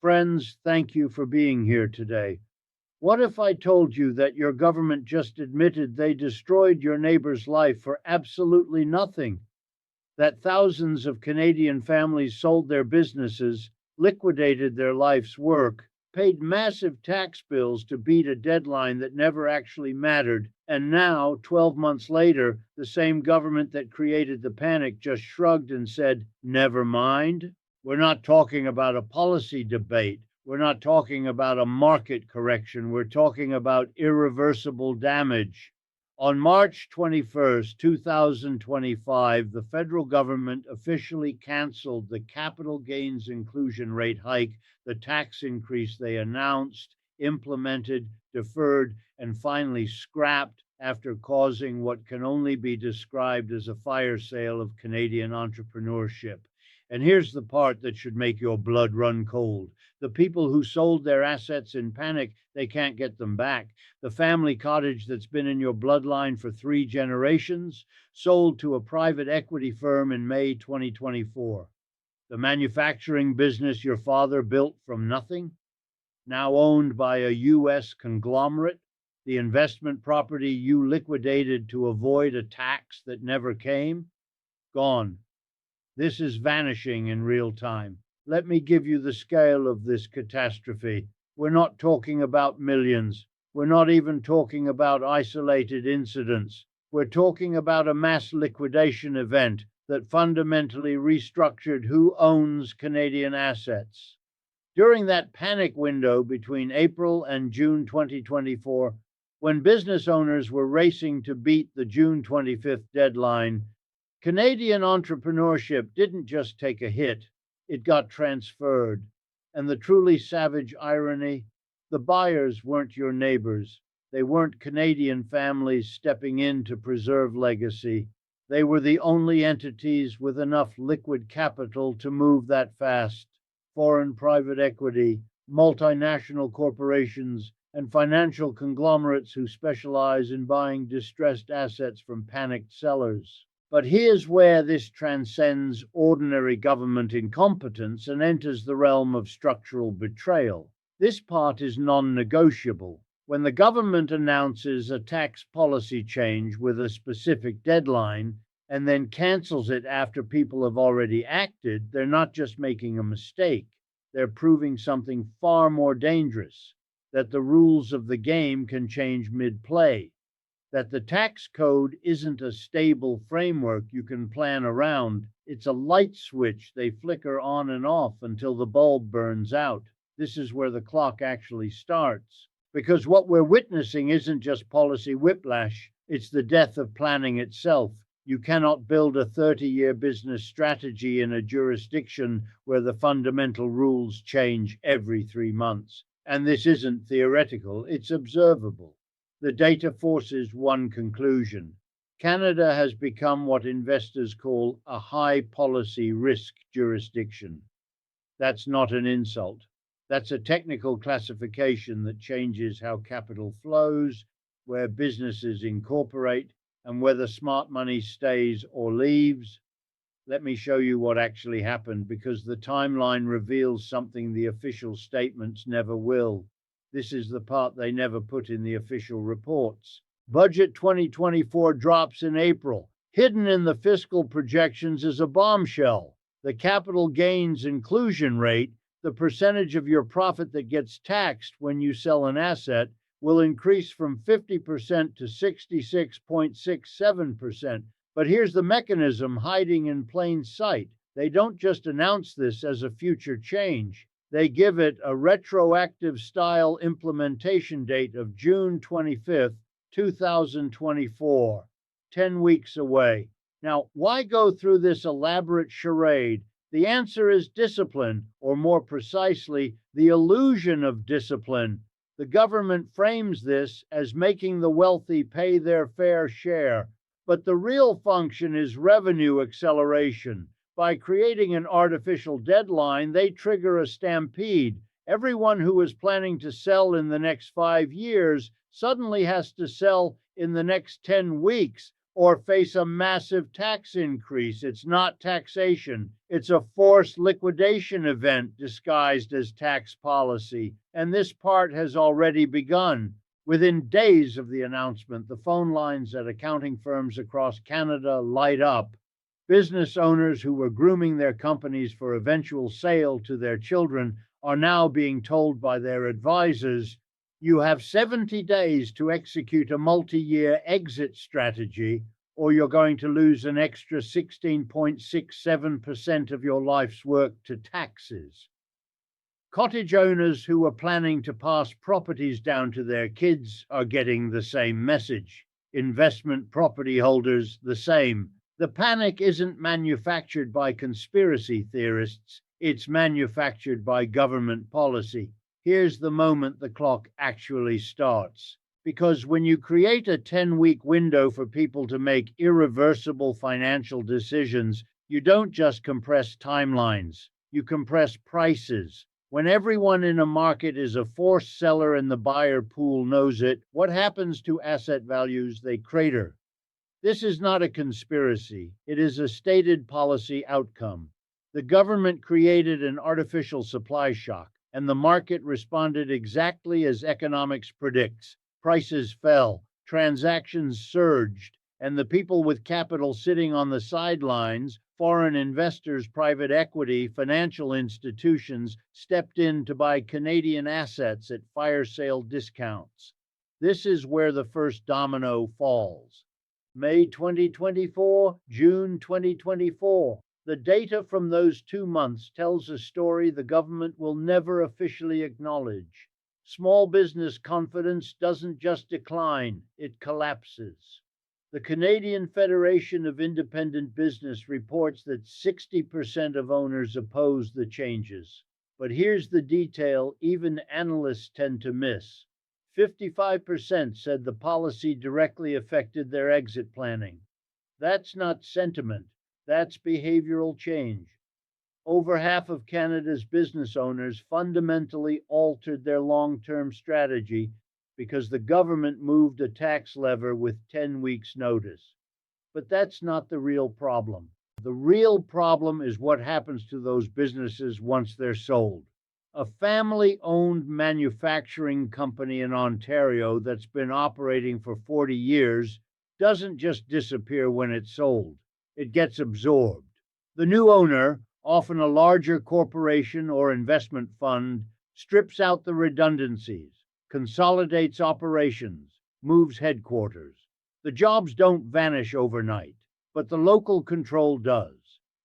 Friends, thank you for being here today. What if I told you that your government just admitted they destroyed your neighbor's life for absolutely nothing? That thousands of Canadian families sold their businesses, liquidated their life's work, paid massive tax bills to beat a deadline that never actually mattered, and now, 12 months later, the same government that created the panic just shrugged and said, never mind? We're not talking about a policy debate. We're not talking about a market correction. We're talking about irreversible damage. On March 21st, 2025, the federal government officially canceled the capital gains inclusion rate hike, the tax increase they announced, implemented, deferred, and finally scrapped after causing what can only be described as a fire sale of Canadian entrepreneurship. And here's the part that should make your blood run cold. The people who sold their assets in panic, they can't get them back. The family cottage that's been in your bloodline for 3 generations, sold to a private equity firm in May 2024. The manufacturing business your father built from nothing, now owned by a U.S. conglomerate. The investment property you liquidated to avoid a tax that never came, gone. This is vanishing in real time. Let me give you the scale of this catastrophe. We're not talking about millions. We're not even talking about isolated incidents. We're talking about a mass liquidation event that fundamentally restructured who owns Canadian assets. During that panic window between April and June 2024, when business owners were racing to beat the June 25th deadline, Canadian entrepreneurship didn't just take a hit, it got transferred. And the truly savage irony, the buyers weren't your neighbors. They weren't Canadian families stepping in to preserve legacy. They were the only entities with enough liquid capital to move that fast. Foreign private equity, multinational corporations, and financial conglomerates who specialize in buying distressed assets from panicked sellers. But here's where this transcends ordinary government incompetence and enters the realm of structural betrayal. This part is non-negotiable. When the government announces a tax policy change with a specific deadline and then cancels it after people have already acted, they're not just making a mistake. They're proving something far more dangerous, that the rules of the game can change mid-play, that the tax code isn't a stable framework you can plan around. It's a light switch they flicker on and off until the bulb burns out. This is where the clock actually starts. Because what we're witnessing isn't just policy whiplash, it's the death of planning itself. You cannot build a 30-year business strategy in a jurisdiction where the fundamental rules change every 3 months. And this isn't theoretical, it's observable. The data forces one conclusion. Canada has become what investors call a high policy risk jurisdiction. That's not an insult. That's a technical classification that changes how capital flows, where businesses incorporate, and whether smart money stays or leaves. Let me show you what actually happened, because the timeline reveals something the official statements never will. This is the part they never put in the official reports. Budget 2024 drops in April. Hidden in the fiscal projections is a bombshell. The capital gains inclusion rate, the percentage of your profit that gets taxed when you sell an asset, will increase from 50% to 66.67%. But here's the mechanism hiding in plain sight. They don't just announce this as a future change. They give it a retroactive style implementation date of June 25th, 2024, 10 weeks away. Now, why go through this elaborate charade? The answer is discipline, or more precisely, the illusion of discipline. The government frames this as making the wealthy pay their fair share, but the real function is revenue acceleration. By creating an artificial deadline, they trigger a stampede. Everyone who is planning to sell in the next 5 years suddenly has to sell in the next 10 weeks, or face a massive tax increase. It's not taxation. It's a forced liquidation event disguised as tax policy. And this part has already begun. Within days of the announcement, the phone lines at accounting firms across Canada light up. Business owners who were grooming their companies for eventual sale to their children are now being told by their advisors, you have 70 days to execute a multi-year exit strategy, or you're going to lose an extra 16.67% of your life's work to taxes. Cottage owners who were planning to pass properties down to their kids are getting the same message. Investment property holders, the same. The panic isn't manufactured by conspiracy theorists, it's manufactured by government policy. Here's the moment the clock actually starts. Because when you create a 10-week window for people to make irreversible financial decisions, you don't just compress timelines, you compress prices. When everyone in a market is a forced seller and the buyer pool knows it, what happens to asset values? They crater. This is not a conspiracy. It is a stated policy outcome. The government created an artificial supply shock, and the market responded exactly as economics predicts. Prices fell, transactions surged, and the people with capital sitting on the sidelines, foreign investors, private equity, financial institutions, stepped in to buy Canadian assets at fire sale discounts. This is where the first domino falls. May 2024, June 2024. The data from those 2 months tells a story the government will never officially acknowledge. Small business confidence doesn't just decline, it collapses. The Canadian Federation of Independent Business reports that 60% of owners oppose the changes. But here's the detail even analysts tend to miss. 55% said the policy directly affected their exit planning. That's not sentiment, that's behavioral change. Over half of Canada's business owners fundamentally altered their long-term strategy because the government moved a tax lever with 10 weeks' notice. But that's not the real problem. The real problem is what happens to those businesses once they're sold. A family-owned manufacturing company in Ontario that's been operating for 40 years doesn't just disappear when it's sold. It gets absorbed. The new owner, often a larger corporation or investment fund, strips out the redundancies, consolidates operations, moves headquarters. The jobs don't vanish overnight, but the local control does.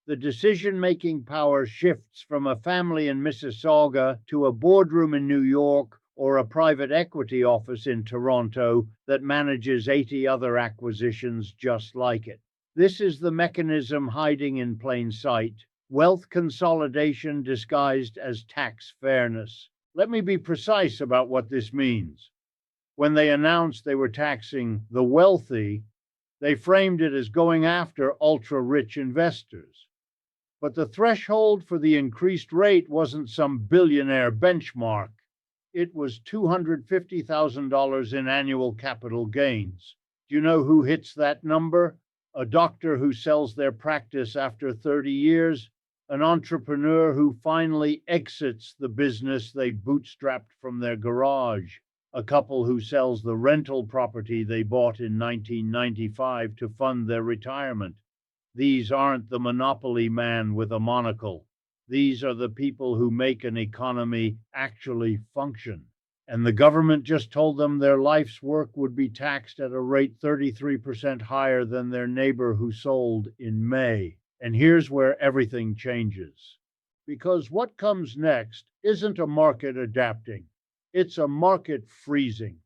The decision-making power shifts from a family in Mississauga to a boardroom in New York or a private equity office in Toronto that manages 80 other acquisitions just like it. This is the mechanism hiding in plain sight. Wealth consolidation disguised as tax fairness. Let me be precise about what this means. When they announced they were taxing the wealthy, they framed it as going after ultra-rich investors. But the threshold for the increased rate wasn't some billionaire benchmark. It was $250,000 in annual capital gains. Do you know who hits that number? A doctor who sells their practice after 30 years, an entrepreneur who finally exits the business they bootstrapped from their garage, a couple who sells the rental property they bought in 1995 to fund their retirement. These aren't the monopoly man with a monocle. These are the people who make an economy actually function. And the government just told them their life's work would be taxed at a rate 33% higher than their neighbor who sold in May. And here's where everything changes. Because what comes next isn't a market adapting, it's a market freezing.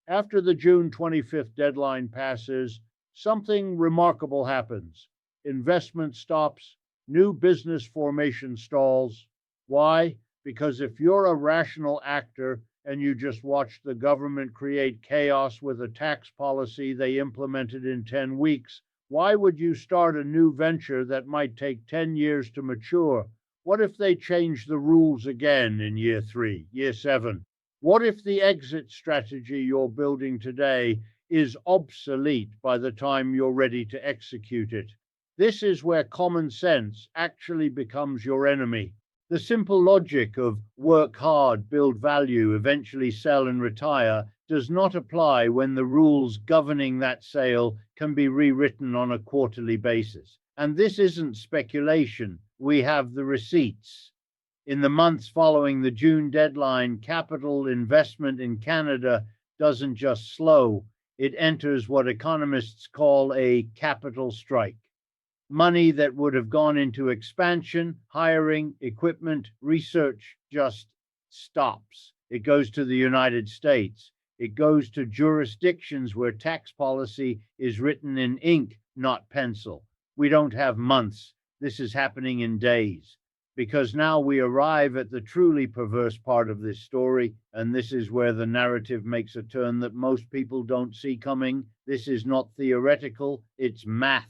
After the June 25th deadline passes, something remarkable happens. Investment stops, new business formation stalls. Why? Because if you're a rational actor and you just watch the government create chaos with a tax policy they implemented in 10 weeks, why would you start a new venture that might take 10 years to mature? What if they change the rules again in year 3, year 7? What if the exit strategy you're building today is obsolete by the time you're ready to execute it. This is where common sense actually becomes your enemy. The simple logic of work hard, build value, eventually sell and retire does not apply when the rules governing that sale can be rewritten on a quarterly basis. And this isn't speculation. We have the receipts. In the months following the June deadline, capital investment in Canada doesn't just slow, it enters what economists call a capital strike. Money that would have gone into expansion, hiring, equipment, research just stops. It goes to the United States. It goes to jurisdictions where tax policy is written in ink, not pencil. We don't have months. This is happening in days. Because now we arrive at the truly perverse part of this story, and this is where the narrative makes a turn that most people don't see coming. This is not theoretical, it's math.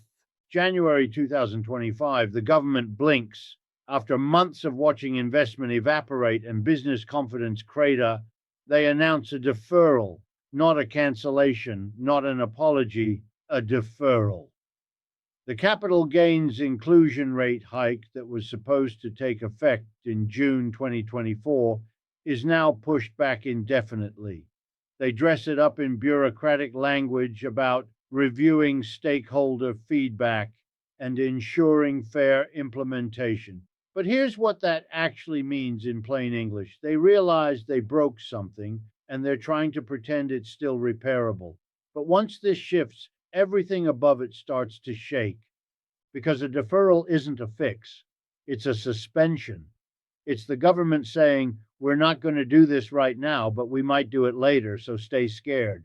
January 2025, the government blinks. After months of watching investment evaporate and business confidence crater, they announce a deferral, not a cancellation, not an apology, a deferral. The capital gains inclusion rate hike that was supposed to take effect in June 2024 is now pushed back indefinitely. They dress it up in bureaucratic language about reviewing stakeholder feedback and ensuring fair implementation. But here's what that actually means in plain English. They realize they broke something and they're trying to pretend it's still repairable. But once this shifts, everything above it starts to shake, because a deferral isn't a fix, it's a suspension. It's the government saying, we're not going to do this right now, but we might do it later, so stay scared.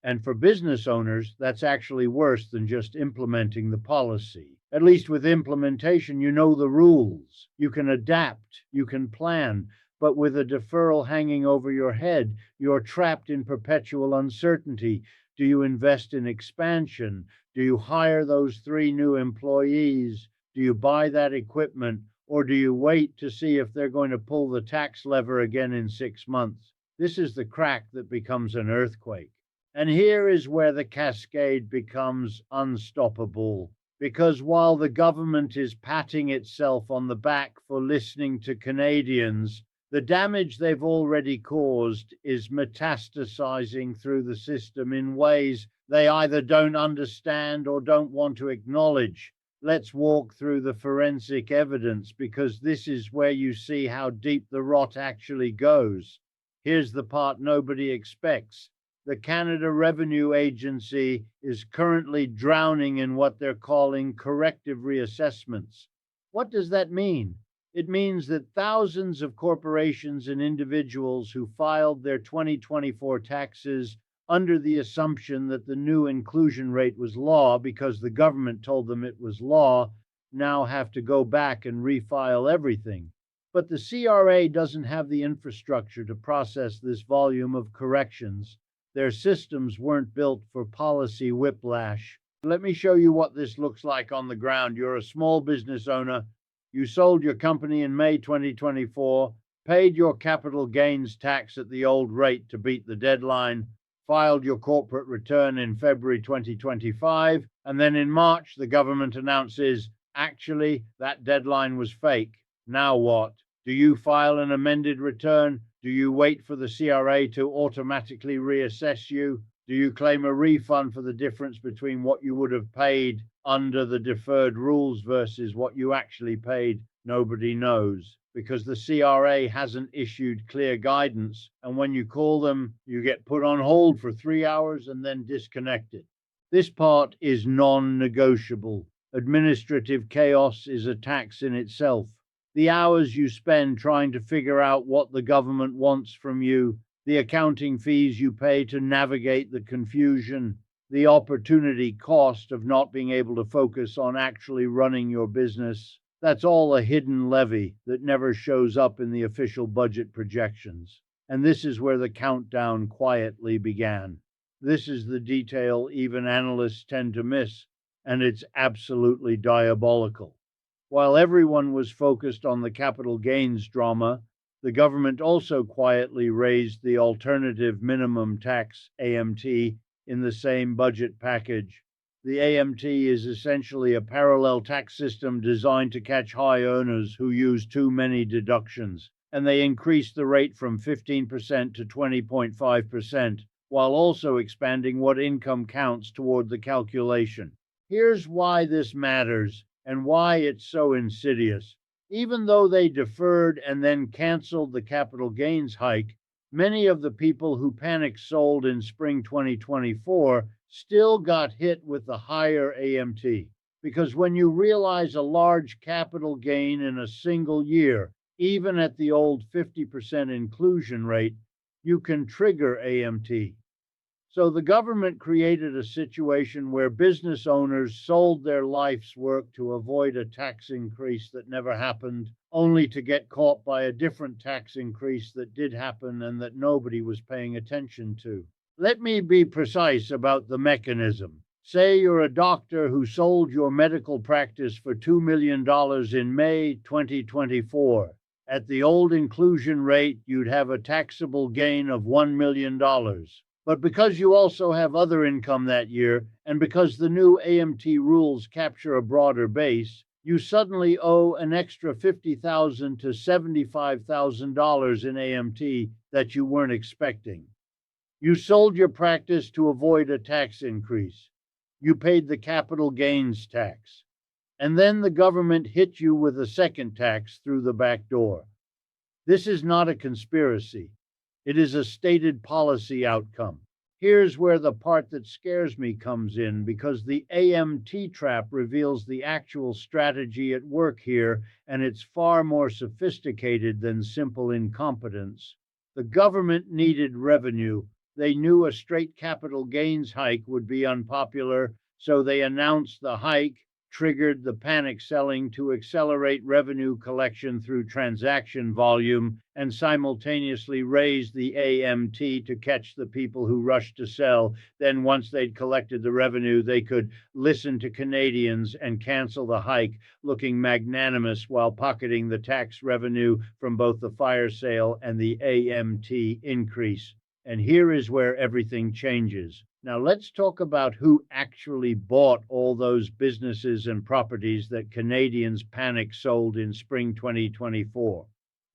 And for business owners, that's actually worse than just implementing the policy. At least with implementation, you know the rules. You can adapt, you can plan, but with a deferral hanging over your head, you're trapped in perpetual uncertainty. Do you invest in expansion? Do you hire those 3 new employees? Do you buy that equipment? Or do you wait to see if they're going to pull the tax lever again in 6 months? This is the crack that becomes an earthquake. And here is where the cascade becomes unstoppable. Because while the government is patting itself on the back for listening to Canadians, the damage they've already caused is metastasizing through the system in ways they either don't understand or don't want to acknowledge. Let's walk through the forensic evidence, because this is where you see how deep the rot actually goes. Here's the part nobody expects. The Canada Revenue Agency is currently drowning in what they're calling corrective reassessments. What does that mean? It means that thousands of corporations and individuals who filed their 2024 taxes under the assumption that the new inclusion rate was law because the government told them it was law, now have to go back and refile everything. But the CRA doesn't have the infrastructure to process this volume of corrections. Their systems weren't built for policy whiplash. Let me show you what this looks like on the ground. You're a small business owner. You sold your company in May 2024, paid your capital gains tax at the old rate to beat the deadline, filed your corporate return in February 2025, and then in March, the government announces, actually, that deadline was fake. Now what? Do you file an amended return? Do you wait for the CRA to automatically reassess you? Do you claim a refund for the difference between what you would have paid under the deferred rules versus what you actually paid? Nobody knows, because the CRA hasn't issued clear guidance. And when you call them, you get put on hold for 3 hours and then disconnected. This part is non-negotiable. Administrative chaos is a tax in itself. The hours you spend trying to figure out what the government wants from you, the accounting fees you pay to navigate the confusion, the opportunity cost of not being able to focus on actually running your business, that's all a hidden levy that never shows up in the official budget projections. And this is where the countdown quietly began. This is the detail even analysts tend to miss, and it's absolutely diabolical. While everyone was focused on the capital gains drama, the government also quietly raised the alternative minimum tax, AMT, in the same budget package. The AMT is essentially a parallel tax system designed to catch high earners who use too many deductions, and they increase the rate from 15% to 20.5%, while also expanding what income counts toward the calculation. Here's why this matters and why it's so insidious. Even though they deferred and then canceled the capital gains hike, many of the people who panic sold in spring 2024 still got hit with the higher AMT. Because when you realize a large capital gain in a single year, even at the old 50% inclusion rate, you can trigger AMT. So the government created a situation where business owners sold their life's work to avoid a tax increase that never happened, only to get caught by a different tax increase that did happen and that nobody was paying attention to. Let me be precise about the mechanism. Say you're a doctor who sold your medical practice for $2 million in May 2024. At the old inclusion rate, you'd have a taxable gain of $1 million. But because you also have other income that year, and because the new AMT rules capture a broader base, you suddenly owe an extra $50,000 to $75,000 in AMT that you weren't expecting. You sold your practice to avoid a tax increase. You paid the capital gains tax. And then the government hit you with a second tax through the back door. This is not a conspiracy. It is a stated policy outcome. Here's where the part that scares me comes in, because the AMT trap reveals the actual strategy at work here, and it's far more sophisticated than simple incompetence. The government needed revenue. They knew a straight capital gains hike would be unpopular, so they announced the hike, triggered the panic selling to accelerate revenue collection through transaction volume, and simultaneously raise the AMT to catch the people who rushed to sell. Then once they'd collected the revenue, they could listen to Canadians and cancel the hike, looking magnanimous while pocketing the tax revenue from both the fire sale and the AMT increase. And here is where everything changes. Now let's talk about who actually bought all those businesses and properties that Canadians panic sold in spring 2024.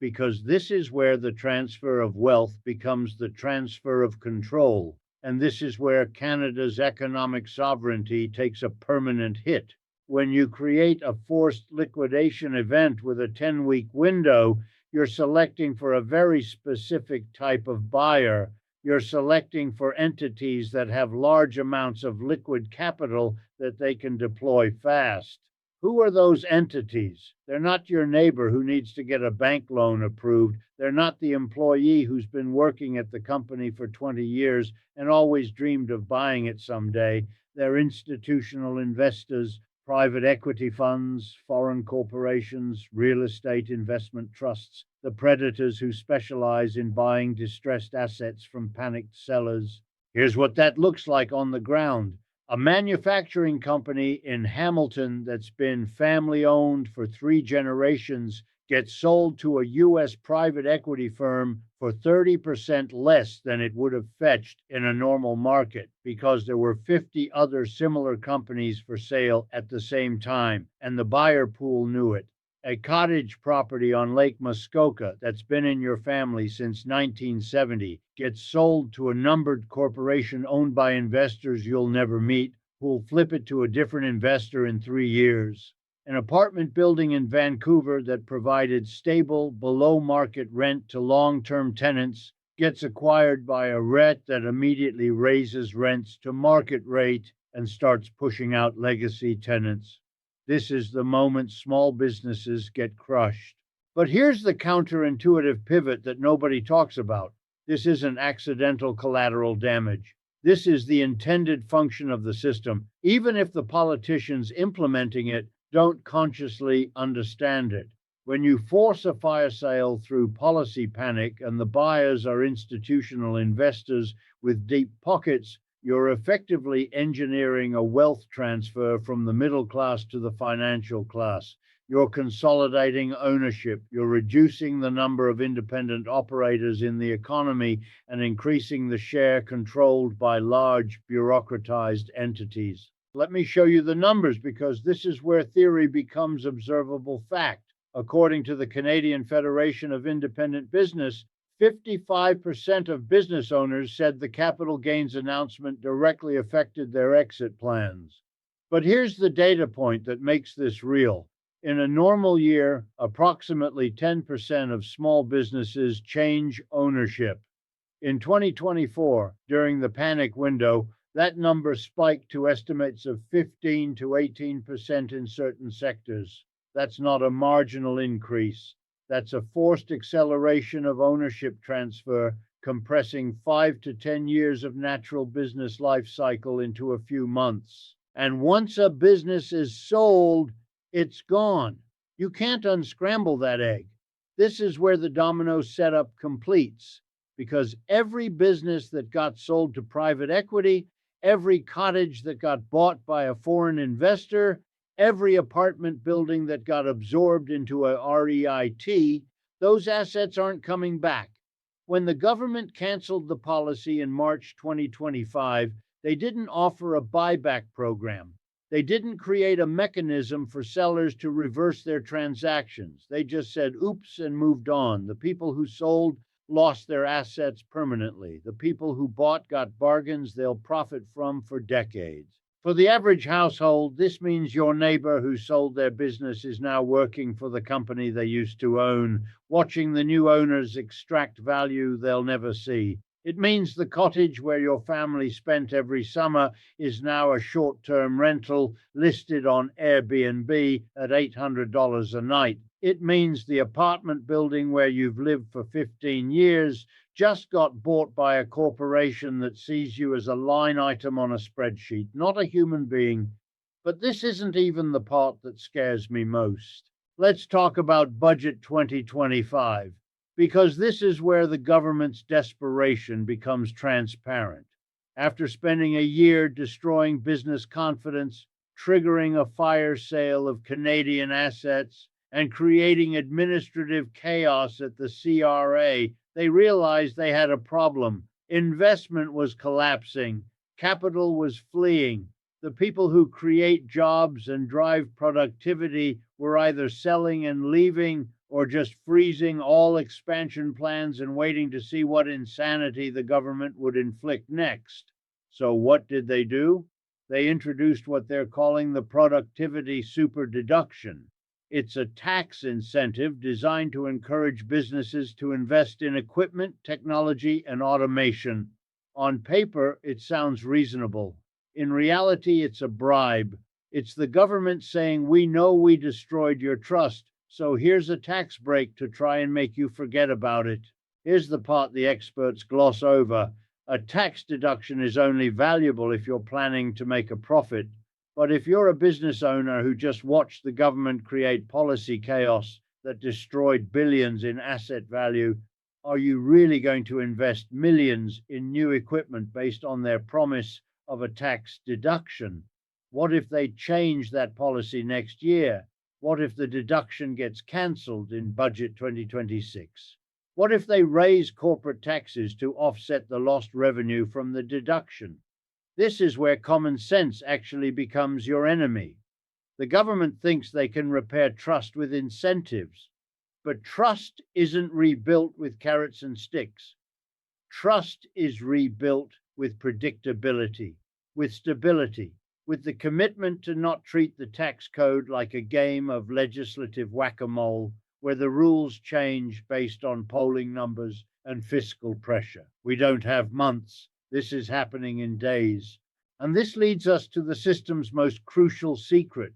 Because this is where the transfer of wealth becomes the transfer of control. And this is where Canada's economic sovereignty takes a permanent hit. When you create a forced liquidation event with a 10-week window, you're selecting for a very specific type of buyer. You're selecting for entities that have large amounts of liquid capital that they can deploy fast. Who are those entities? They're not your neighbor who needs to get a bank loan approved. They're not the employee who's been working at the company for 20 years and always dreamed of buying it someday. They're institutional investors, private equity funds, foreign corporations, real estate investment trusts, the predators who specialize in buying distressed assets from panicked sellers. Here's what that looks like on the ground. A manufacturing company in Hamilton that's been family owned for 3 generations gets sold to a U.S. private equity firm for 30% less than it would have fetched in a normal market, because there were 50 other similar companies for sale at the same time, and the buyer pool knew it. A cottage property on Lake Muskoka that's been in your family since 1970 gets sold to a numbered corporation owned by investors you'll never meet, who'll flip it to a different investor in 3 years. An apartment building in Vancouver that provided stable, below-market rent to long-term tenants gets acquired by a REIT that immediately raises rents to market rate and starts pushing out legacy tenants. This is the moment small businesses get crushed. But here's the counterintuitive pivot that nobody talks about. This isn't accidental collateral damage. This is the intended function of the system, even if the politicians implementing it don't consciously understand it. When you force a fire sale through policy panic and the buyers are institutional investors with deep pockets, you're effectively engineering a wealth transfer from the middle class to the financial class. You're consolidating ownership. You're reducing the number of independent operators in the economy and increasing the share controlled by large bureaucratized entities. Let me show you the numbers because this is where theory becomes observable fact. According to the Canadian Federation of Independent Business, 55% of business owners said the capital gains announcement directly affected their exit plans. But here's the data point that makes this real. In a normal year, approximately 10% of small businesses change ownership. In 2024, during the panic window, that number spiked to estimates of 15 to 18% in certain sectors. That's not a marginal increase. That's a forced acceleration of ownership transfer, compressing 5 to 10 years of natural business life cycle into a few months. And once a business is sold, it's gone. You can't unscramble that egg. This is where the domino setup completes, because every business that got sold to private equity, every cottage that got bought by a foreign investor, every apartment building that got absorbed into a REIT, those assets aren't coming back. When the government canceled the policy in March 2025, they didn't offer a buyback program. They didn't create a mechanism for sellers to reverse their transactions. They just said, oops, and moved on. The people who sold lost their assets permanently. The people who bought got bargains they'll profit from for decades. For the average household, this means your neighbor who sold their business is now working for the company they used to own, watching the new owners extract value they'll never see. It means the cottage where your family spent every summer is now a short-term rental listed on Airbnb at $800 a night. It means the apartment building where you've lived for 15 years just got bought by a corporation that sees you as a line item on a spreadsheet, not a human being. But this isn't even the part that scares me most. Let's talk about Budget 2025. Because this is where the government's desperation becomes transparent. After spending a year destroying business confidence, triggering a fire sale of Canadian assets, and creating administrative chaos at the CRA, they realized they had a problem. Investment was collapsing, capital was fleeing. The people who create jobs and drive productivity were either selling and leaving or just freezing all expansion plans and waiting to see what insanity the government would inflict next. So what did they do? They introduced what they're calling the productivity super deduction. It's a tax incentive designed to encourage businesses to invest in equipment, technology, and automation. On paper, it sounds reasonable. In reality, it's a bribe. It's the government saying, we know we destroyed your trust, so here's a tax break to try and make you forget about it. Here's the part the experts gloss over. A tax deduction is only valuable if you're planning to make a profit. But if you're a business owner who just watched the government create policy chaos that destroyed billions in asset value, are you really going to invest millions in new equipment based on their promise of a tax deduction? What if they change that policy next year? What if the deduction gets cancelled in Budget 2026? What if they raise corporate taxes to offset the lost revenue from the deduction? This is where common sense actually becomes your enemy. The government thinks they can repair trust with incentives, but trust isn't rebuilt with carrots and sticks. Trust is rebuilt with predictability, with stability, with the commitment to not treat the tax code like a game of legislative whack-a-mole where the rules change based on polling numbers and fiscal pressure. We don't have months. This is happening in days. And this leads us to the system's most crucial secret,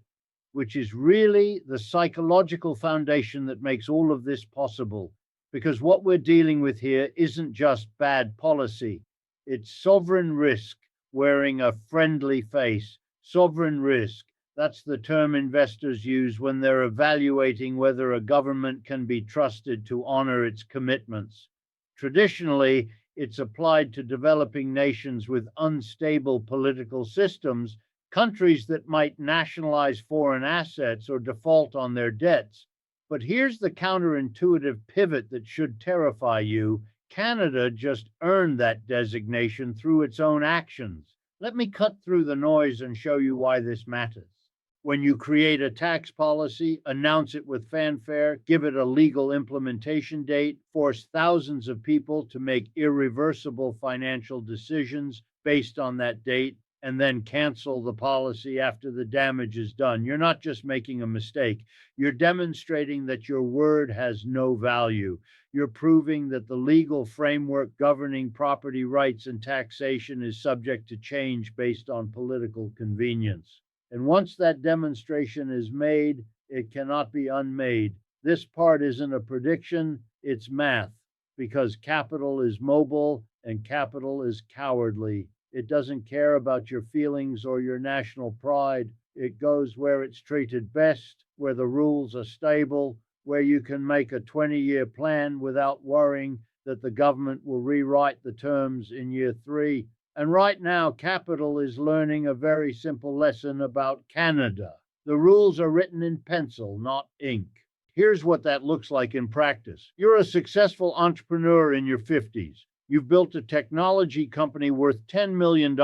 which is really the psychological foundation that makes all of this possible. Because what we're dealing with here isn't just bad policy. It's sovereign risk wearing a friendly face. Sovereign risk, that's the term investors use when they're evaluating whether a government can be trusted to honor its commitments. Traditionally, it's applied to developing nations with unstable political systems countries that might nationalize foreign assets or default on their debts. But here's the counterintuitive pivot that should terrify you. Canada just earned that designation through its own actions. Let me cut through the noise and show you why this matters. When you create a tax policy, announce it with fanfare, give it a legal implementation date, force thousands of people to make irreversible financial decisions based on that date, and then cancel the policy after the damage is done. You're not just making a mistake, you're demonstrating that your word has no value. You're proving that the legal framework governing property rights and taxation is subject to change based on political convenience. And once that demonstration is made, it cannot be unmade. This part isn't a prediction, it's math, because capital is mobile and capital is cowardly. It doesn't care about your feelings or your national pride. It goes where it's treated best, where the rules are stable, where you can make a 20-year plan without worrying that the government will rewrite the terms in year 3. And right now, capital is learning a very simple lesson about Canada. The rules are written in pencil, not ink. Here's what that looks like in practice. You're a successful entrepreneur in your 50s. You've built a technology company worth $10 million.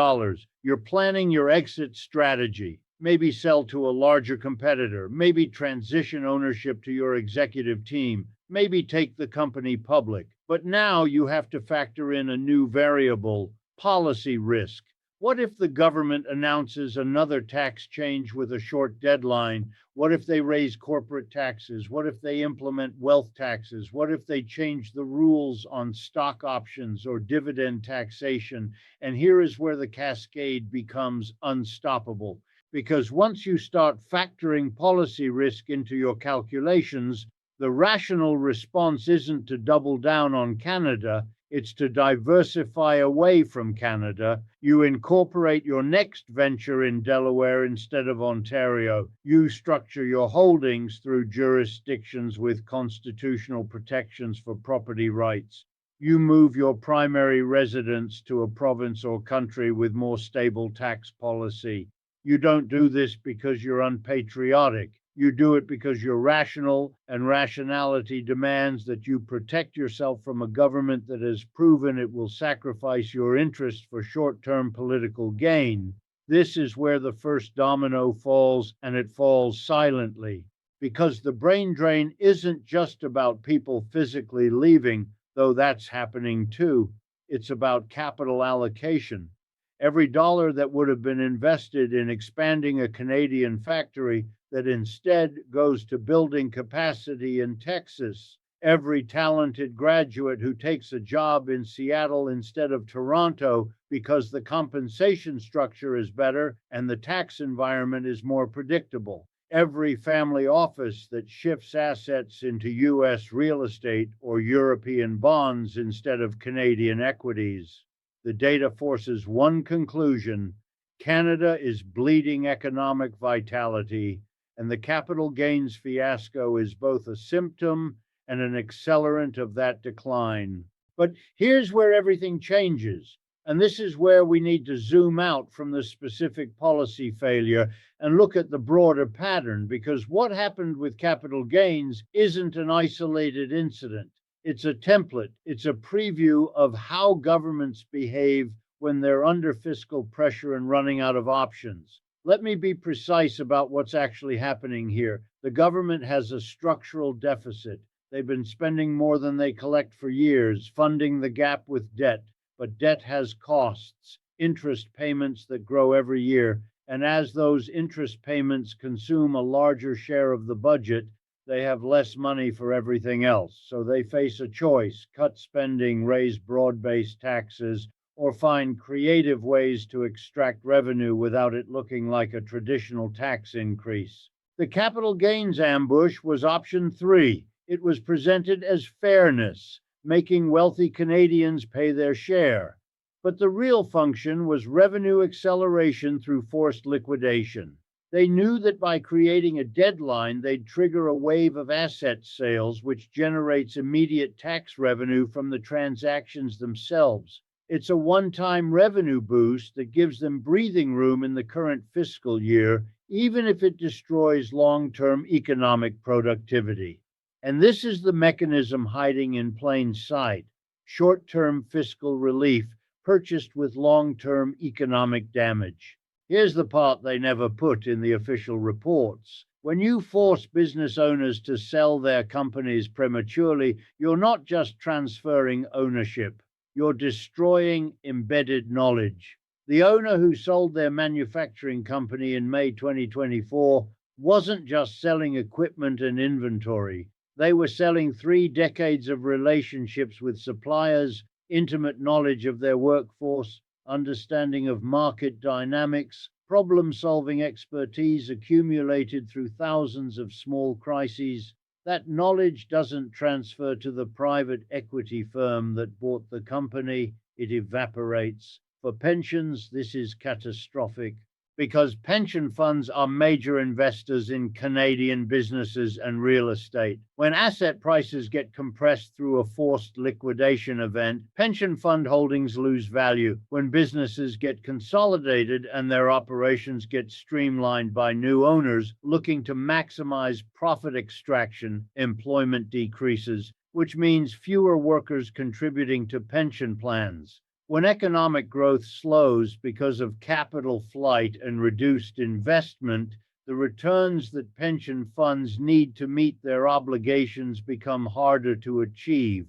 You're planning your exit strategy. Maybe sell to a larger competitor. Maybe transition ownership to your executive team. Maybe take the company public. But now you have to factor in a new variable: policy risk. What if the government announces another tax change with a short deadline? What if they raise corporate taxes? What if they implement wealth taxes? What if they change the rules on stock options or dividend taxation? And here is where the cascade becomes unstoppable. Because once you start factoring policy risk into your calculations, the rational response isn't to double down on Canada. It's to diversify away from Canada. You incorporate your next venture in Delaware instead of Ontario. You structure your holdings through jurisdictions with constitutional protections for property rights. You move your primary residence to a province or country with more stable tax policy. You don't do this because you're unpatriotic. You do it because you're rational, and rationality demands that you protect yourself from a government that has proven it will sacrifice your interests for short-term political gain. This is where the first domino falls, and it falls silently. Because the brain drain isn't just about people physically leaving, though that's happening too. It's about capital allocation. Every dollar that would have been invested in expanding a Canadian factory that instead goes to building capacity in Texas. Every talented graduate who takes a job in Seattle instead of Toronto because the compensation structure is better and the tax environment is more predictable. Every family office that shifts assets into U.S. real estate or European bonds instead of Canadian equities. The data forces one conclusion: Canada is bleeding economic vitality, and the capital gains fiasco is both a symptom and an accelerant of that decline. But here's where everything changes, and this is where we need to zoom out from the specific policy failure and look at the broader pattern, because what happened with capital gains isn't an isolated incident. It's a template. It's a preview of how governments behave when they're under fiscal pressure and running out of options. Let me be precise about what's actually happening here. The government has a structural deficit. They've been spending more than they collect for years, funding the gap with debt. But debt has costs, interest payments that grow every year. And as those interest payments consume a larger share of the budget, they have less money for everything else. So they face a choice: cut spending, raise broad-based taxes, or find creative ways to extract revenue without it looking like a traditional tax increase. The capital gains ambush was option 3. It was presented as fairness, making wealthy Canadians pay their share. But the real function was revenue acceleration through forced liquidation. They knew that by creating a deadline, they'd trigger a wave of asset sales, which generates immediate tax revenue from the transactions themselves. It's a one-time revenue boost that gives them breathing room in the current fiscal year, even if it destroys long-term economic productivity. And this is the mechanism hiding in plain sight: short-term fiscal relief purchased with long-term economic damage. Here's the part they never put in the official reports. When you force business owners to sell their companies prematurely, you're not just transferring ownership, you're destroying embedded knowledge. The owner who sold their manufacturing company in May 2024 wasn't just selling equipment and inventory. They were selling 3 decades of relationships with suppliers, intimate knowledge of their workforce, understanding of market dynamics, problem-solving expertise accumulated through thousands of small crises. That knowledge doesn't transfer to the private equity firm that bought the company, it evaporates. For pensions, this is catastrophic because pension funds are major investors in Canadian businesses and real estate. When asset prices get compressed through a forced liquidation event, pension fund holdings lose value. When businesses get consolidated and their operations get streamlined by new owners looking to maximize profit extraction, employment decreases, which means fewer workers contributing to pension plans. When economic growth slows because of capital flight and reduced investment, the returns that pension funds need to meet their obligations become harder to achieve.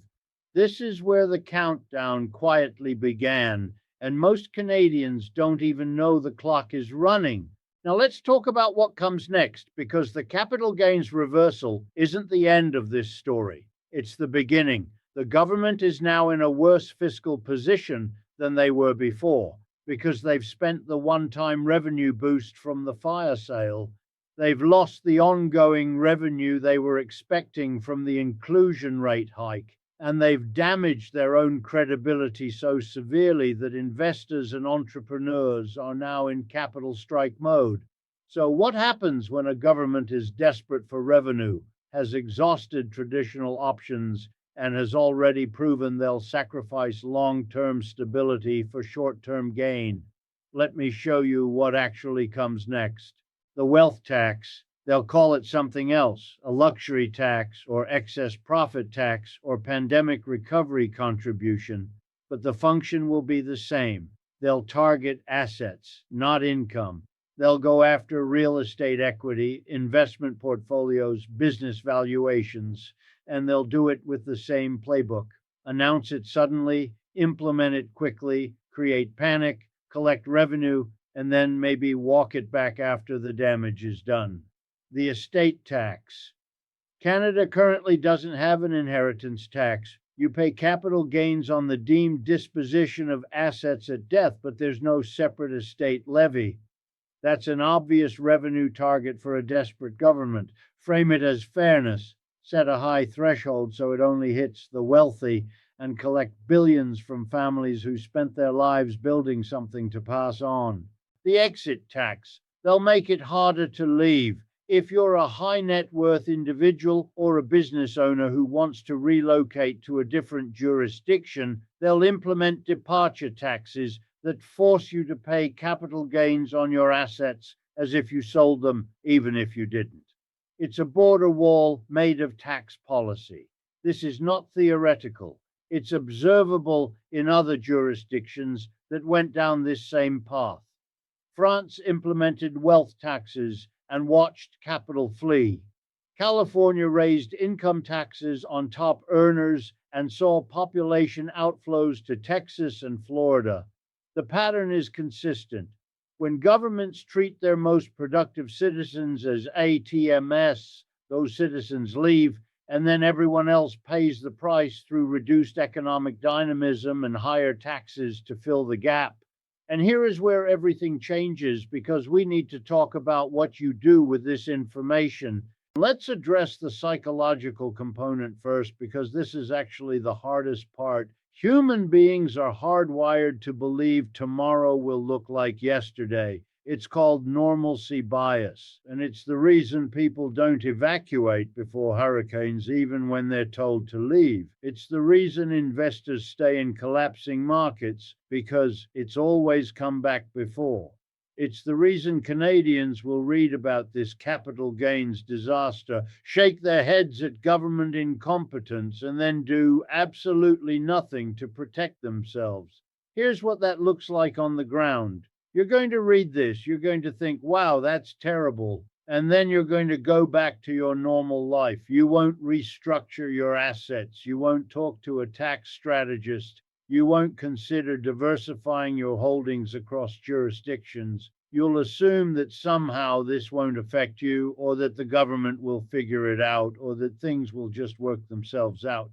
This is where the countdown quietly began, and most Canadians don't even know the clock is running. Now let's talk about what comes next, because the capital gains reversal isn't the end of this story. It's the beginning. The government is now in a worse fiscal position than they were before because they've spent the one-time revenue boost from the fire sale. They've lost the ongoing revenue they were expecting from the inclusion rate hike, and they've damaged their own credibility so severely that investors and entrepreneurs are now in capital strike mode. So what happens when a government is desperate for revenue, has exhausted traditional options, and has already proven they'll sacrifice long-term stability for short-term gain? Let me show you what actually comes next. The wealth tax. They'll call it something else: a luxury tax, or excess profit tax, or pandemic recovery contribution. But the function will be the same. They'll target assets, not income. They'll go after real estate equity, investment portfolios, business valuations, and they'll do it with the same playbook. Announce it suddenly, implement it quickly, create panic, collect revenue, and then maybe walk it back after the damage is done. The estate tax. Canada currently doesn't have an inheritance tax. You pay capital gains on the deemed disposition of assets at death, but there's no separate estate levy. That's an obvious revenue target for a desperate government. Frame it as fairness. Set a high threshold so it only hits the wealthy, and collect billions from families who spent their lives building something to pass on. The exit tax. They'll make it harder to leave. If you're a high net worth individual or a business owner who wants to relocate to a different jurisdiction, they'll implement departure taxes that force you to pay capital gains on your assets as if you sold them, even if you didn't. It's a border wall made of tax policy. This is not theoretical. It's observable in other jurisdictions that went down this same path. France implemented wealth taxes and watched capital flee. California raised income taxes on top earners and saw population outflows to Texas and Florida. The pattern is consistent. When governments treat their most productive citizens as ATMs, those citizens leave, and then everyone else pays the price through reduced economic dynamism and higher taxes to fill the gap. And here is where everything changes, because we need to talk about what you do with this information. Let's address the psychological component first, because this is actually the hardest part. Human beings are hardwired to believe tomorrow will look like yesterday. It's called normalcy bias, and it's the reason people don't evacuate before hurricanes even when they're told to leave. It's the reason investors stay in collapsing markets because it's always come back before. It's the reason Canadians will read about this capital gains disaster, shake their heads at government incompetence, and then do absolutely nothing to protect themselves. Here's what that looks like on the ground. You're going to read this, you're going to think, wow, that's terrible. And then you're going to go back to your normal life. You won't restructure your assets. You won't talk to a tax strategist. You won't consider diversifying your holdings across jurisdictions. You'll assume that somehow this won't affect you, or that the government will figure it out, or that things will just work themselves out.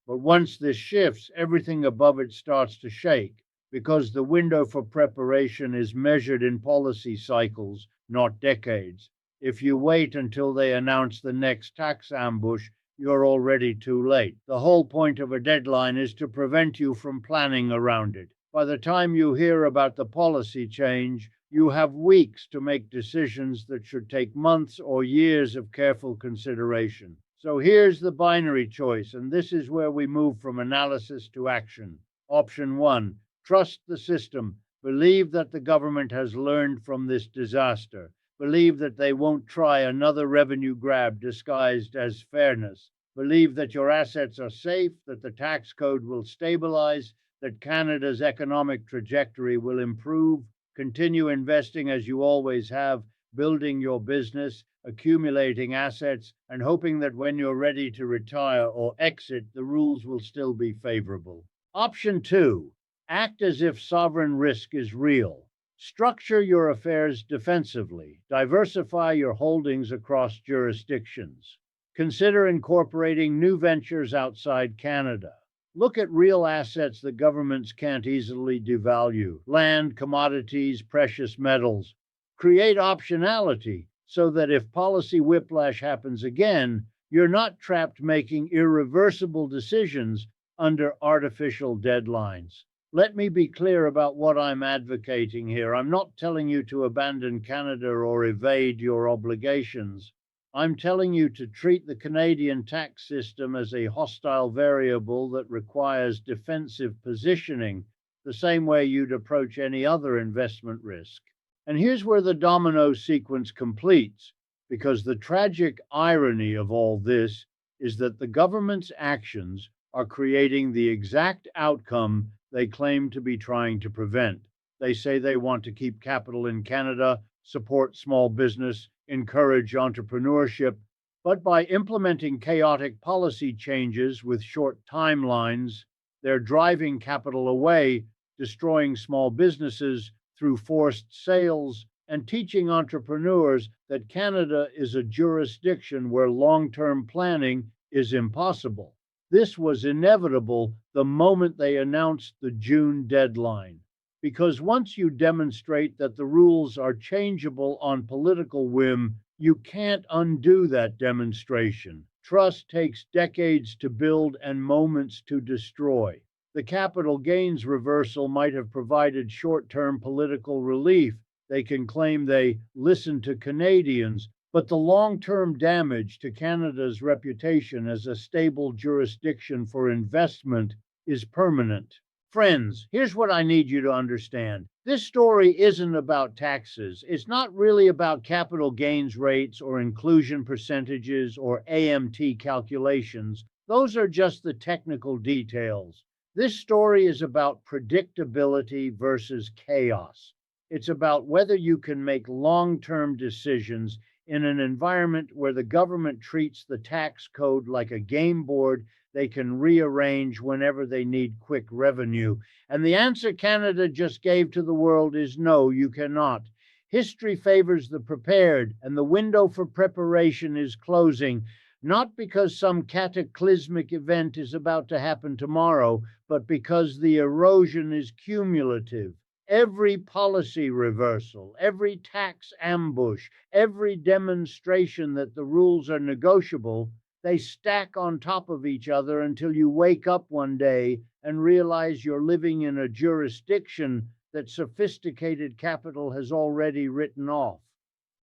But once this shifts, everything above it starts to shake, because the window for preparation is measured in policy cycles, not decades. If you wait until they announce the next tax ambush, you're already too late. The whole point of a deadline is to prevent you from planning around it. By the time you hear about the policy change, you have weeks to make decisions that should take months or years of careful consideration. So here's the binary choice, and this is where we move from analysis to action. Option 1, trust the system. Believe that the government has learned from this disaster. Believe that they won't try another revenue grab disguised as fairness. Believe that your assets are safe, that the tax code will stabilize, that Canada's economic trajectory will improve. Continue investing as you always have, building your business, accumulating assets, and hoping that when you're ready to retire or exit, the rules will still be favorable. Option 2, act as if sovereign risk is real. Structure your affairs defensively. Diversify your holdings across jurisdictions. Consider incorporating new ventures outside Canada. Look at real assets that governments can't easily devalue: land, commodities, precious metals. Create optionality so that if policy whiplash happens again, you're not trapped making irreversible decisions under artificial deadlines. Let me be clear about what I'm advocating here. I'm not telling you to abandon Canada or evade your obligations. I'm telling you to treat the Canadian tax system as a hostile variable that requires defensive positioning, the same way you'd approach any other investment risk. And here's where the domino sequence completes, because the tragic irony of all this is that the government's actions are creating the exact outcome they claim to be trying to prevent. They say they want to keep capital in Canada, support small business, encourage entrepreneurship, but by implementing chaotic policy changes with short timelines, they're driving capital away, destroying small businesses through forced sales, and teaching entrepreneurs that Canada is a jurisdiction where long-term planning is impossible. This was inevitable the moment they announced the June deadline, because once you demonstrate that the rules are changeable on political whim, you can't undo that demonstration. Trust takes decades to build and moments to destroy. The capital gains reversal might have provided short-term political relief. They can claim they listened to Canadians, but the long-term damage to Canada's reputation as a stable jurisdiction for investment is permanent. Friends, here's what I need you to understand. This story isn't about taxes. It's not really about capital gains rates or inclusion percentages or AMT calculations. Those are just the technical details. This story is about predictability versus chaos. It's about whether you can make long-term decisions in an environment where the government treats the tax code like a game board they can rearrange whenever they need quick revenue. And the answer Canada just gave to the world is no, you cannot. History favors the prepared, and the window for preparation is closing, not because some cataclysmic event is about to happen tomorrow, but because the erosion is cumulative. Every policy reversal, every tax ambush, every demonstration that the rules are negotiable, they stack on top of each other until you wake up one day and realize you're living in a jurisdiction that sophisticated capital has already written off.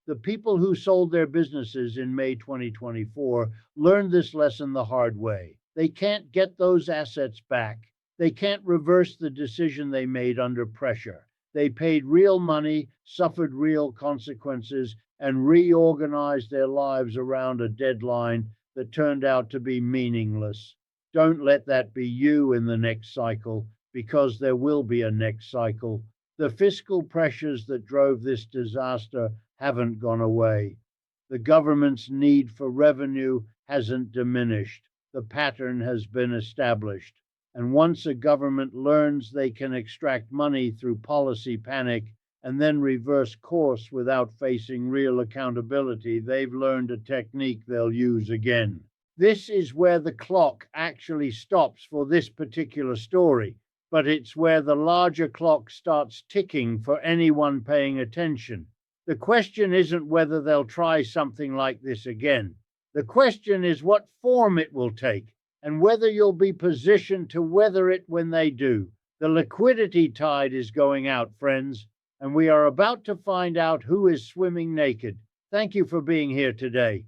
The people who sold their businesses in May 2024 learned this lesson the hard way. They can't get those assets back. They can't reverse the decision they made under pressure. They paid real money, suffered real consequences, and reorganized their lives around a deadline that turned out to be meaningless. Don't let that be you in the next cycle, because there will be a next cycle. The fiscal pressures that drove this disaster haven't gone away. The government's need for revenue hasn't diminished. The pattern has been established. And once a government learns they can extract money through policy panic and then reverse course without facing real accountability, they've learned a technique they'll use again. This is where the clock actually stops for this particular story, but it's where the larger clock starts ticking for anyone paying attention. The question isn't whether they'll try something like this again. The question is what form it will take and whether you'll be positioned to weather it when they do. The liquidity tide is going out, friends, and we are about to find out who is swimming naked. Thank you for being here today.